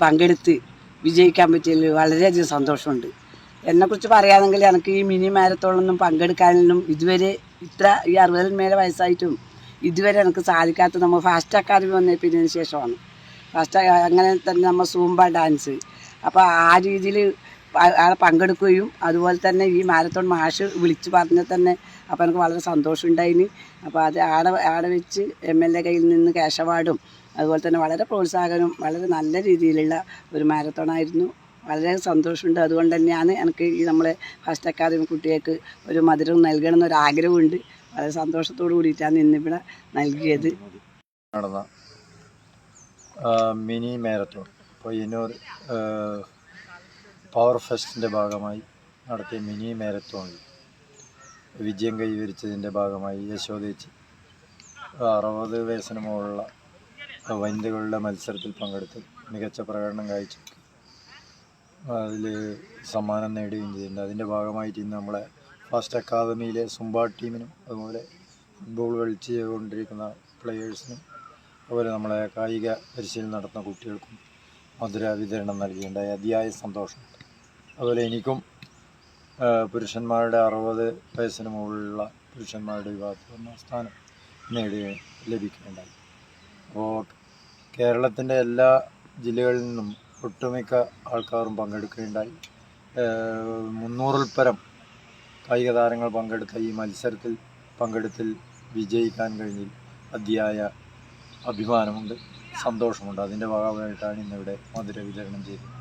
പങ്കെടുത്ത് വിജയിക്കാൻ പറ്റിയതിൽ വളരെയധികം സന്തോഷമുണ്ട്. എന്നെക്കുറിച്ച് പറയുകയാണെങ്കിൽ എനിക്ക് ഈ മിനി മാരത്തോണൊന്നും പങ്കെടുക്കാനും ഇതുവരെ ഈ 60 മേലെ വയസ്സായിട്ടും ഇതുവരെ എനിക്ക് സാധിക്കാത്തത് നമ്മൾ ഫാസ്റ്റ് അക്കാദമി വന്നതിന് ശേഷമാണ്. അങ്ങനെ തന്നെ നമ്മൾ സൂംബ ഡാൻസ്, അപ്പോൾ ആ രീതിയിൽ പങ്കെടുക്കുകയും അതുപോലെ തന്നെ ഈ മാരത്തോൺ മാഷ് വിളിച്ച് പറഞ്ഞാൽ തന്നെ അപ്പോൾ എനിക്ക് വളരെ സന്തോഷമുണ്ടായിന്. അപ്പോൾ അത് ആടെ വെച്ച് MLA കയ്യിൽ നിന്ന് ക്യാഷ് അവാർഡും അതുപോലെ തന്നെ വളരെ പ്രോത്സാഹനവും വളരെ നല്ല രീതിയിലുള്ള ഒരു മാരത്തോണായിരുന്നു. വളരെ സന്തോഷമുണ്ട്. അതുകൊണ്ട് തന്നെയാണ് എനിക്ക് ഈ നമ്മളെ ഫാസ്റ്റ് അക്കാദമി കുട്ടികൾക്ക് ഒരു മധുരം നൽകണം എന്നൊരാഗ്രഹമുണ്ട്. വളരെ സന്തോഷത്തോടു കൂടിയിട്ടാണ് ഇന്നിവിടെ നൽകിയത്. നടന്ന മിനി മാരത്തോൺ പയ്യന്നൂർ പവർ ഫെസ്റ്റിൻ്റെ ഭാഗമായി നടത്തിയ മിനി മാരത്തോണിൽ വിജയം കൈവരിച്ചതിൻ്റെ ഭാഗമായി യശോദേച്ചി 60 വയസ്സിന് മുകളിലുള്ള വനിതകളുടെ മത്സരത്തിൽ പങ്കെടുത്ത് മികച്ച പ്രകടനം കാഴ്ചവെച്ചു. അതിൽ സമ്മാനം നേടുകയും ചെയ്തിട്ടുണ്ട്. അതിൻ്റെ ഭാഗമായിട്ട് ഇന്ന് നമ്മളെ ഫാസ്റ്റ് അക്കാദമിയിലെ സുംബ ടീമിനും അതുപോലെ ഫുട്ബോൾ കളിച്ച് കൊണ്ടിരിക്കുന്ന പ്ലെയേഴ്സിനും അതുപോലെ നമ്മളെ കായിക പരിശീലനം നടത്തുന്ന കുട്ടികൾക്കും മധുര വിതരണം നൽകിയിട്ടുണ്ടായി. അതിയായ സന്തോഷമുണ്ട്. അതുപോലെ എനിക്കും പുരുഷന്മാരുടെ 60 വയസ്സിന് മുകളിലുള്ള പുരുഷന്മാരുടെ വിഭാഗത്തിൽ 1ാം സ്ഥാനം ലഭിക്കുകയുണ്ടായി. അപ്പോൾ കേരളത്തിൻ്റെ എല്ലാ ജില്ലകളിൽ നിന്നും ഒട്ടുമിക്ക ആൾക്കാരും പങ്കെടുക്കുകയുണ്ടായി. 300-ൽ പരം കായിക താരങ്ങൾ പങ്കെടുത്ത ഈ മത്സരത്തിൽ വിജയിക്കാൻ കഴിഞ്ഞതിൽ അതിയായ അഭിമാനമുണ്ട്, സന്തോഷമുണ്ട്. അതിൻ്റെ ഭാഗമായിട്ടാണ് ഇന്നിവിടെ മധുര വിതരണം ചെയ്തത്.